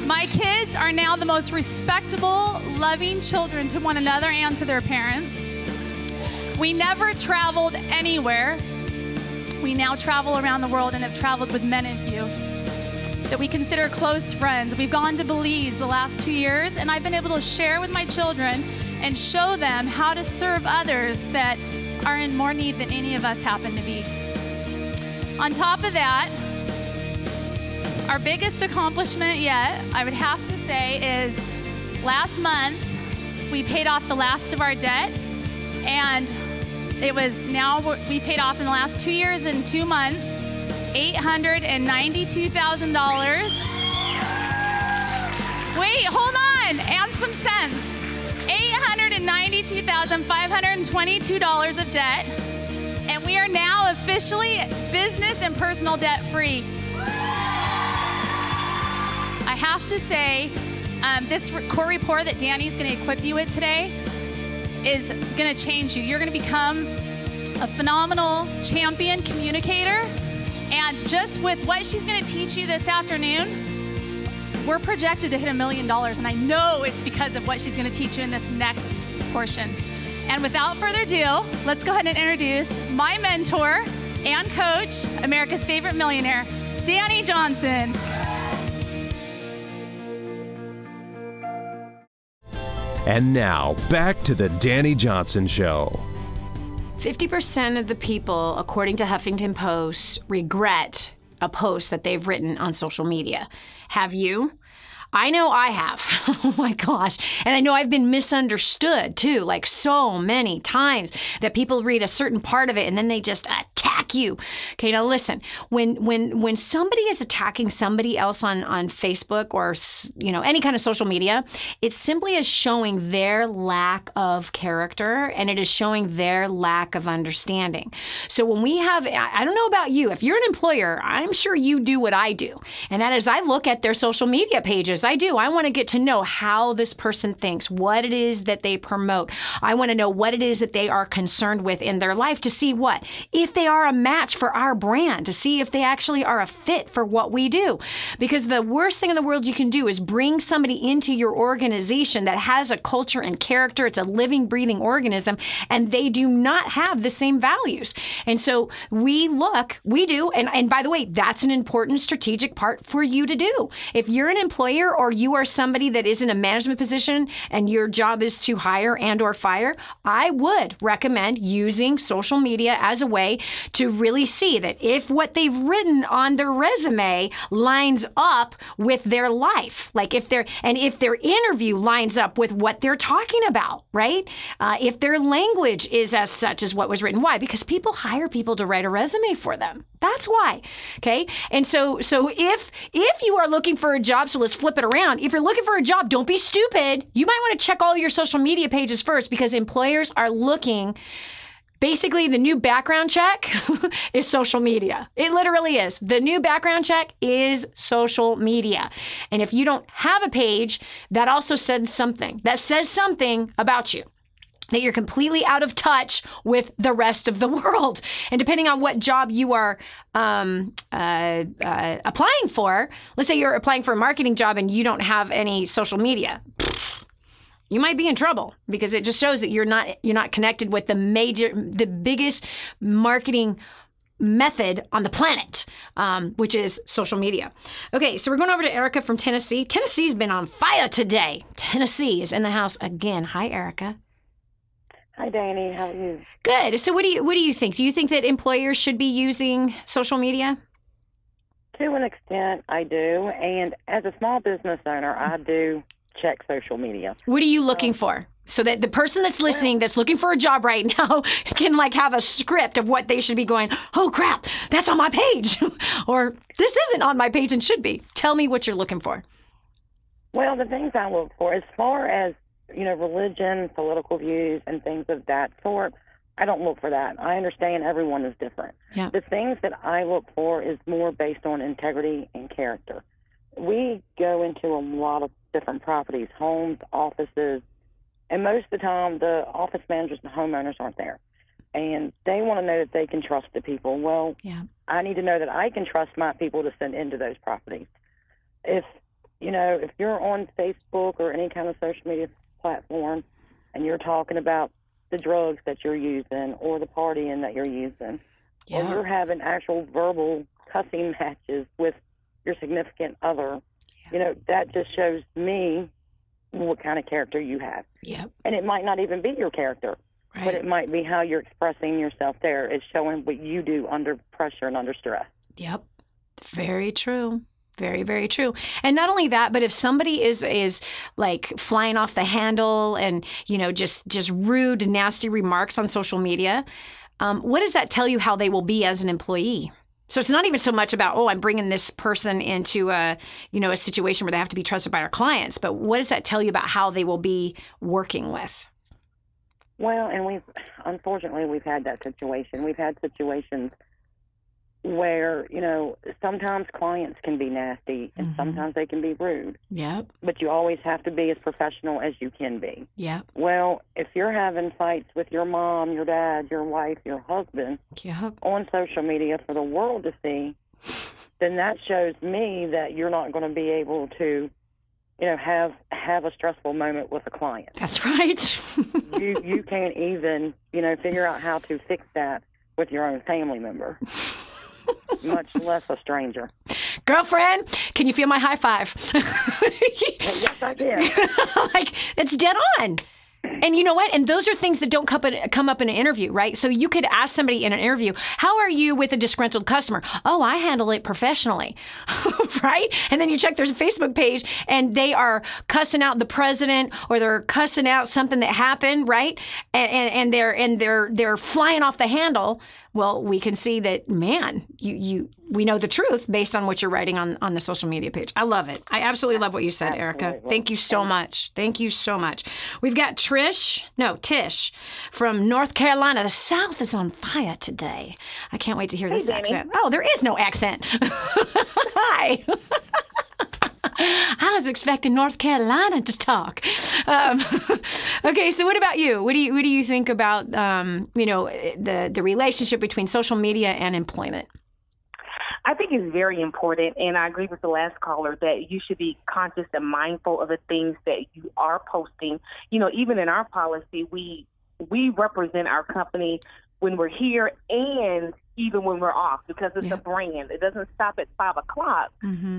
My kids are now the most respectable, loving children to one another and to their parents. We never traveled anywhere. We now travel around the world and have traveled with many of you that we consider close friends. We've gone to Belize the last 2 years, and I've been able to share with my children and show them how to serve others that are in more need than any of us happen to be. On top of that, our biggest accomplishment yet, I would have to say, is last month we paid off the last of our debt, and we paid off in the last 2 years and 2 months, $892,000. Wait, hold on, and some cents. $892,522 of debt, and we are now officially business and personal debt free. I have to say, this core report that Dani's going to equip you with today is going to change you. You're going to become a phenomenal champion communicator. And just with what she's going to teach you this afternoon, we're projected to hit $1 million. And I know it's because of what she's going to teach you in this next portion. And without further ado, let's go ahead and introduce my mentor and coach, America's favorite millionaire, Dani Johnson. And now, back to the Dani Johnson Show. 50% of the people, according to Huffington Post, regret a post that they've written on social media. Have you? I know I have. Oh my gosh. And I know I've been misunderstood too, like so many times that people read a certain part of it and then they just attack you. Okay, now listen, when somebody is attacking somebody else on Facebook or, you know, any kind of social media, it simply is showing their lack of character and it is showing their lack of understanding. So when we have, I don't know about you, if you're an employer, I'm sure you do what I do. And that is I look at their social media pages. I do. I want to get to know how this person thinks, what it is that they promote. I want to know what it is that they are concerned with in their life to see what, if they are a match for our brand, to see if they actually are a fit for what we do. Because the worst thing in the world you can do is bring somebody into your organization that has a culture and character. It's a living, breathing organism, and they do not have the same values. And so we do, and by the way, that's an important strategic part for you to do. If you're an employer or you are somebody that is in a management position and your job is to hire and or fire, I would recommend using social media as a way to really see that if what they've written on their resume lines up with their life, like if their interview lines up with what they're talking about, right? If their language is as such as what was written. Why? Because people hire people to write a resume for them. That's why. Okay. And so if you are looking for a job, so let's flip it around. If you're looking for a job, don't be stupid. You might want to check all your social media pages first because employers are looking. Basically, the new background check is social media. It literally is. The new background check is social media. And if you don't have a page, that also says something. That says something about you. That you're completely out of touch with the rest of the world. And depending on what job you are applying for, let's say you're applying for a marketing job and you don't have any social media, you might be in trouble because it just shows that you're not connected with the biggest marketing method on the planet, which is social media. Okay, so we're going over to Erica from Tennessee. Tennessee's been on fire today. Tennessee is in the house again. Hi, Erica. Hi, Dani. How are you? Good. So what do you think? Do you think that employers should be using social media? To an extent, I do. And as a small business owner, I do check social media. What are you looking for? So that the person that's listening, that's looking for a job right now, can like have a script of what they should be going, oh crap, that's on my page. Or this isn't on my page and should be. Tell me what you're looking for. Well, the things I look for, as far as, religion, political views, and things of that sort, I don't look for that. I understand everyone is different. Yeah. The things that I look for is more based on integrity and character. We go into a lot of different properties, homes, offices, and most of the time the office managers and homeowners aren't there. And they want to know that they can trust the people. Well, I need to know that I can trust my people to send into those properties. If you're on Facebook or any kind of social media platform and you're talking about the drugs that you're using or the partying that you're using, or you're having actual verbal cussing matches with your significant other, that just shows me what kind of character you have. Yep. And it might not even be your character, but it might be how you're expressing yourself there. It's showing what you do under pressure and under stress. Yep. Very true. Very, very true. And not only that, but if somebody is like flying off the handle and, just rude, nasty remarks on social media, what does that tell you how they will be as an employee? So it's not even so much about, I'm bringing this person into a situation where they have to be trusted by our clients, but what does that tell you about how they will be working with? Well, and unfortunately, we've had that situation. We've had situations where, sometimes clients can be nasty and sometimes they can be rude. Yep. But you always have to be as professional as you can be. Yep. Well, if you're having fights with your mom, your dad, your wife, your husband on social media for the world to see, then that shows me that you're not going to be able to, have a stressful moment with a client. That's right. you can't even, figure out how to fix that with your own family member. Much less a stranger. Girlfriend, can you feel my high five? Yes, I can. It's dead on. And you know what? And those are things that don't come up in an interview, right? So you could ask somebody in an interview, how are you with a disgruntled customer? Oh, I handle it professionally, right? And then you check their Facebook page and they are cussing out the president or they're cussing out something that happened, right? And they're flying off the handle. Well, we can see that, man, we know the truth based on what you're writing on the social media page. I love it. I absolutely love what you said, Erica. Thank you so much. Thank you so much. We've got Tish from North Carolina. The South is on fire today. I can't wait to hear this accent. Oh, there is no accent. Hi. I was expecting North Carolina to talk. Okay, so what about you? What do you think about the relationship between social media and employment? I think it's very important, and I agree with the last caller that you should be conscious and mindful of the things that you are posting. Even in our policy, we represent our company when we're here and even when we're off, because it's a brand. It doesn't stop at 5 o'clock.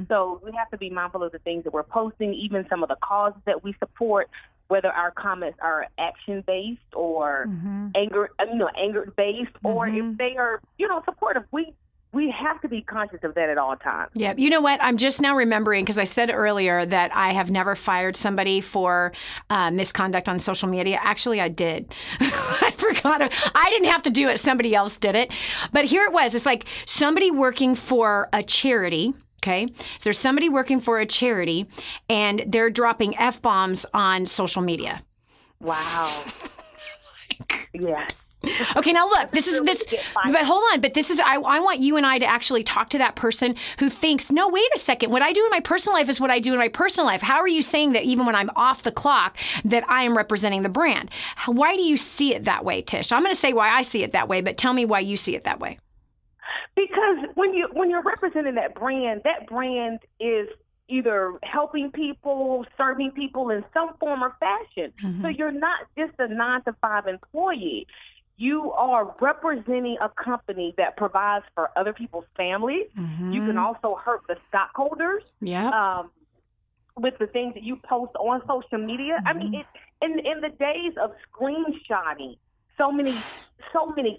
So we have to be mindful of the things that we're posting, even some of the causes that we support, whether our comments are action-based or anger-based, or if they are, supportive. We have to be conscious of that at all times. Yeah. You know what? I'm just now remembering, because I said earlier that I have never fired somebody for misconduct on social media. Actually, I did. I forgot. I didn't have to do it. Somebody else did it. But here it was. It's like somebody working for a charity. Okay. So there's somebody working for a charity and they're dropping F-bombs on social media. Wow. Yeah. Okay, now look, but hold on, but this is, I want you and I to actually talk to that person who thinks, no, wait a second, what I do in my personal life is what I do in my personal life. How are you saying that even when I'm off the clock that I am representing the brand? Why do you see it that way, Tish? I'm going to say why I see it that way, but tell me why you see it that way. Because when you're representing that brand is either helping people, serving people in some form or fashion. So you're not just a 9-to-5 employee. you are representing a company that provides for other people's families. Mm-hmm. You can also hurt the stockholders. Yeah. With the things that you post on social media. Mm-hmm. I mean, in the days of screenshotting, so many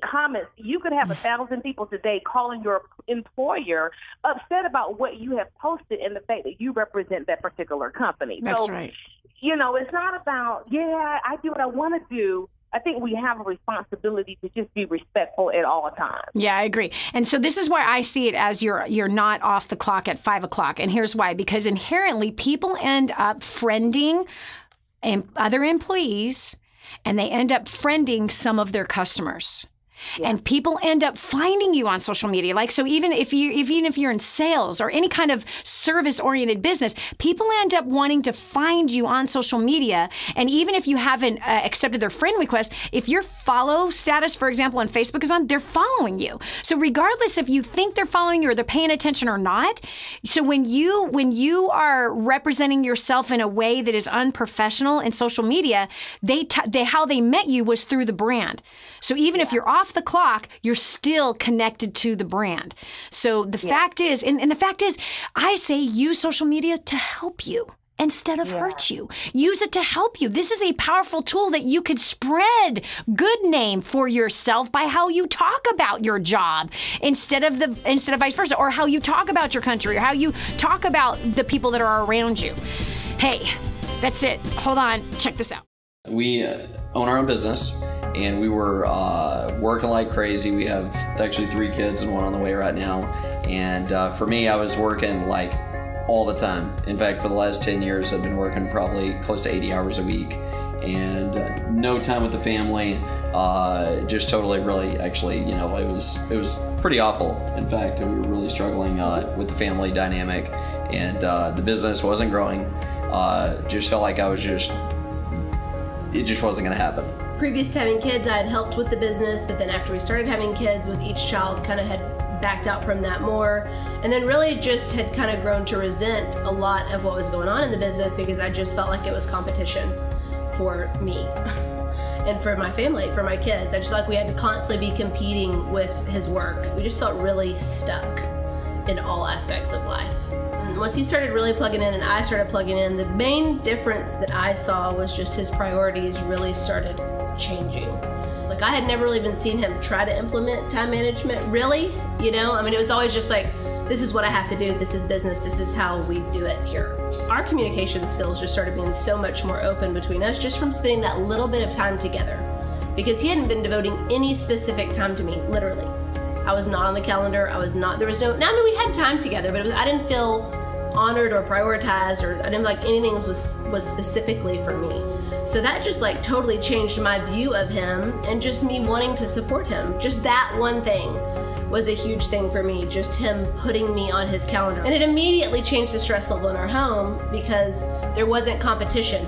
comments, you could have 1,000 people today calling your employer upset about what you have posted and the fact that you represent that particular company. That's right. You know, it's not about, I do what I want to do. I think we have a responsibility to just be respectful at all times. Yeah, I agree. And so this is why I see it as you're not off the clock at 5 o'clock. And here's why. Because inherently people end up friending other employees, and they end up friending some of their customers. Yeah. And people end up finding you on social media. Like, so even if you're in sales or any kind of service-oriented business, people end up wanting to find you on social media. And even if you haven't accepted their friend request, if your follow status, for example, on Facebook is on, they're following you. So regardless if you think they're following you or they're paying attention or not, so when you are representing yourself in a way that is unprofessional in social media, how they met you was through the brand. So even if you're off the clock, you're still connected to the brand. So the fact is, and the fact is, I say use social media to help you instead of hurt you. Use it to help you. This is a powerful tool that you could spread good name for yourself by how you talk about your job instead of vice versa, or how you talk about your country, or how you talk about the people that are around you. Hey, that's it. Hold on. Check this out. We own our own business, and we were working like crazy. We have actually 3 kids and 1 on the way right now. And for me, I was working like all the time. In fact, for the last 10 years, I've been working probably close to 80 hours a week, and no time with the family. Just totally, really, actually, you know, it was pretty awful. In fact, we were really struggling with the family dynamic, and the business wasn't growing. Just felt like it just wasn't going to happen. Previous to having kids, I had helped with the business, but then after we started having kids with each child, kind of had backed out from that more, and then really just had kind of grown to resent a lot of what was going on in the business, because I just felt like it was competition for me and for my family, for my kids. I just felt like we had to constantly be competing with his work. We just felt really stuck in all aspects of life. Once he started really plugging in and I started plugging in, the main difference that I saw was just his priorities really started changing. Like, I had never really even seen him try to implement time management, really, you know? I mean, it was always just like, this is what I have to do, this is business, this is how we do it here. Our communication skills just started being so much more open between us just from spending that little bit of time together. Because he hadn't been devoting any specific time to me, literally. I was not on the calendar, I mean, we had time together, but I didn't feel honored or prioritized, or I didn't feel like anything was specifically for me. So that just like totally changed my view of him and just me wanting to support him. Just that one thing was a huge thing for me, just him putting me on his calendar. And it immediately changed the stress level in our home because there wasn't competition.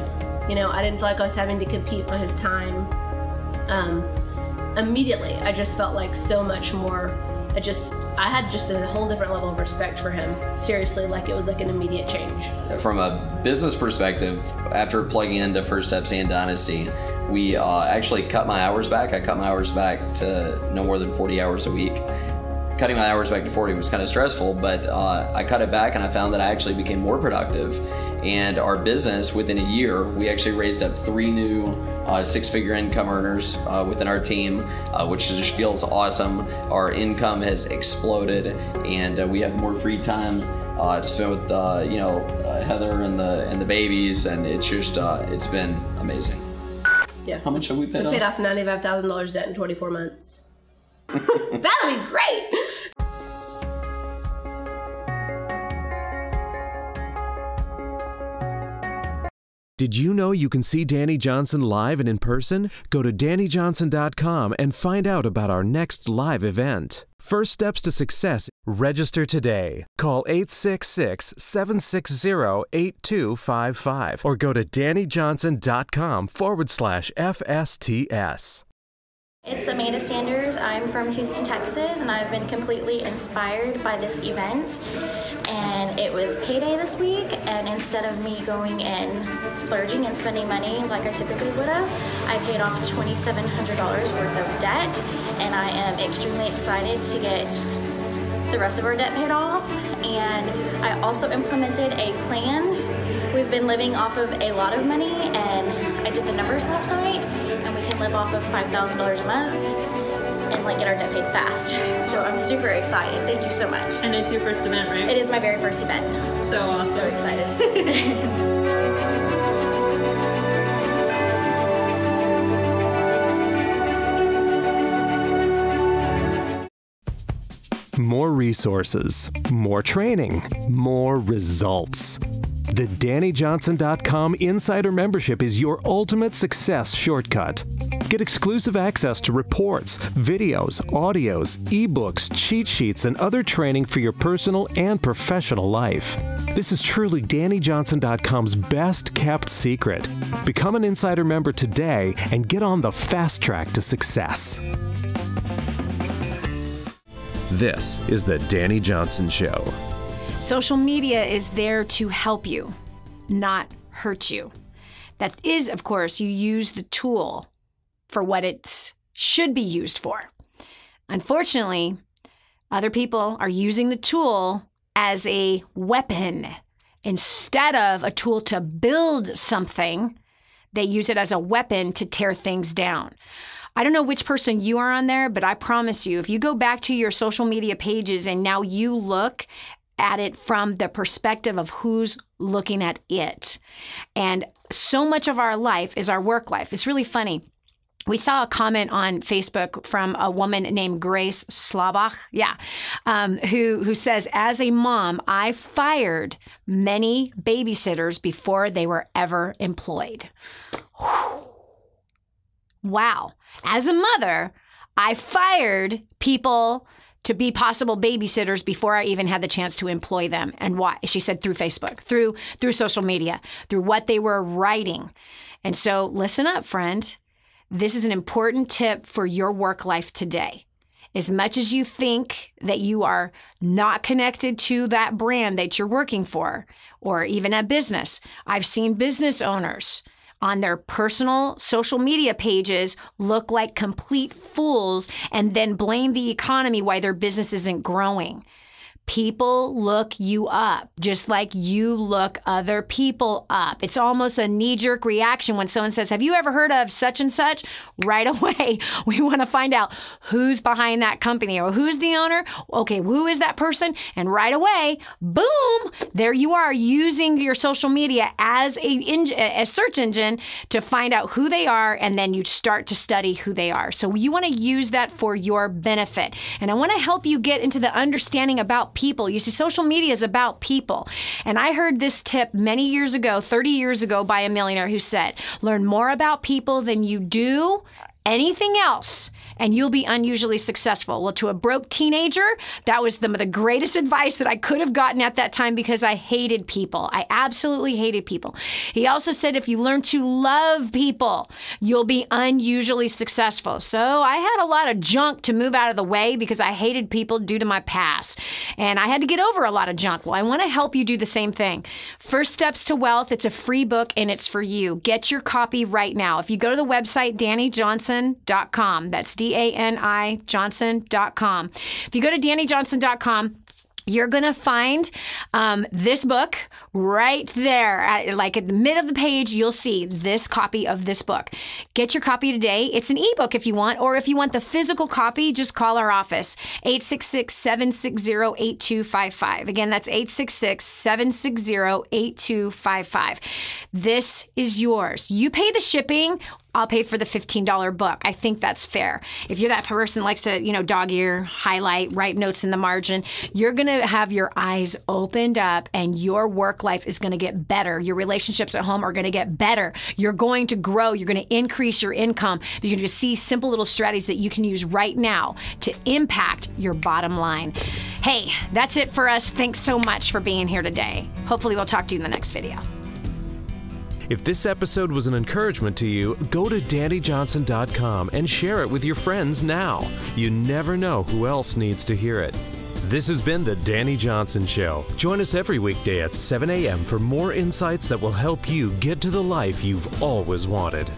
You know, I didn't feel like I was having to compete for his time. Immediately, I just felt like so much more, I had just a whole different level of respect for him. Seriously, like it was like an immediate change. From a business perspective, after plugging into First Steps and Dynasty, we actually cut my hours back. I cut my hours back to no more than 40 hours a week. Cutting my hours back to 40 was kind of stressful, but I cut it back and I found that I actually became more productive. And our business, within a year, we actually raised up 3 new 6-figure income earners within our team, which just feels awesome. Our income has exploded, and we have more free time to spend with Heather and the babies, and it's just it's been amazing. Yeah. How much have we paid off? We paid off $95,000 debt in 24 months. That'll be great. Did you know you can see Dani Johnson live and in person? Go to DaniJohnson.com and find out about our next live event. First Steps to Success. Register today. Call 866-760-8255 or go to DaniJohnson.com/FSTS. It's Amanda Sanders. I'm from Houston, Texas, and I've been completely inspired by this event. And it was payday this week, and instead of me going and splurging and spending money like I typically would have, I paid off $2,700 worth of debt, and I am extremely excited to get the rest of our debt paid off. And I also implemented a plan. We've been living off of a lot of money, and I did the numbers last night, and we can live off of $5,000 a month and like get our debt paid fast. So I'm super excited. Thank you so much. And it's your first event, right? It is my very first event. So awesome. So excited. More resources, more training, more results. The DaniJohnson.com Insider Membership is your ultimate success shortcut. Get exclusive access to reports, videos, audios, ebooks, cheat sheets, and other training for your personal and professional life. This is truly DaniJohnson.com's best kept secret. Become an Insider member today and get on the fast track to success. This is the Dani Johnson Show. Social media is there to help you, not hurt you. That is, of course, you use the tool for what it should be used for. Unfortunately, other people are using the tool as a weapon. Instead of a tool to build something, they use it as a weapon to tear things down. I don't know which person you are on there, but I promise you, if you go back to your social media pages and now you look at it from the perspective of who's looking at it. And so much of our life is our work life. It's really funny. We saw a comment on Facebook from a woman named Grace Slabach, who says, as a mom, I fired many babysitters before they were ever employed. Wow. As a mother, I fired people to be possible babysitters before I even had the chance to employ them. And why? She said through Facebook, through social media, through what they were writing. And so listen up, friend. This is an important tip for your work life today. As much as you think that you are not connected to that brand that you're working for, or even a business, I've seen business owners on their personal social media pages look like complete fools and then blame the economy why their business isn't growing. People look you up, just like you look other people up. It's almost a knee-jerk reaction when someone says, have you ever heard of such and such? Right away, we want to find out who's behind that company or who's the owner. Okay, who is that person? And right away, boom, there you are using your social media as a search engine to find out who they are, and then you start to study who they are. So you want to use that for your benefit. And I want to help you get into the understanding about people. You see, social media is about people. And I heard this tip many years ago, 30 years ago, by a millionaire who said, learn more about people than you do anything else, and you'll be unusually successful. Well, to a broke teenager, that was the greatest advice that I could have gotten at that time because I hated people. I absolutely hated people. He also said, if you learn to love people, you'll be unusually successful. So I had a lot of junk to move out of the way because I hated people due to my past. And I had to get over a lot of junk. Well, I want to help you do the same thing. First Steps to Wealth, it's a free book and it's for you. Get your copy right now. If you go to the website, DaniJohnson.com, that's DANI Johnson.com. If you go to DaniJohnson.com, you're going to find this book right there. Like at the mid of the page, you'll see this copy of this book. Get your copy today. It's an ebook if you want, or if you want the physical copy, just call our office, 866-760-8255. Again, that's 866-760-8255. This is yours. You pay the shipping. I'll pay for the $15 book. I think that's fair. If you're that person that likes to, dog ear, highlight, write notes in the margin, you're going to have your eyes opened up and your work life is going to get better. Your relationships at home are going to get better. You're going to grow. You're going to increase your income. You're going to see simple little strategies that you can use right now to impact your bottom line. Hey, that's it for us. Thanks so much for being here today. Hopefully we'll talk to you in the next video. If this episode was an encouragement to you, go to DaniJohnson.com and share it with your friends now. You never know who else needs to hear it. This has been The Dani Johnson Show. Join us every weekday at 7 a.m. for more insights that will help you get to the life you've always wanted.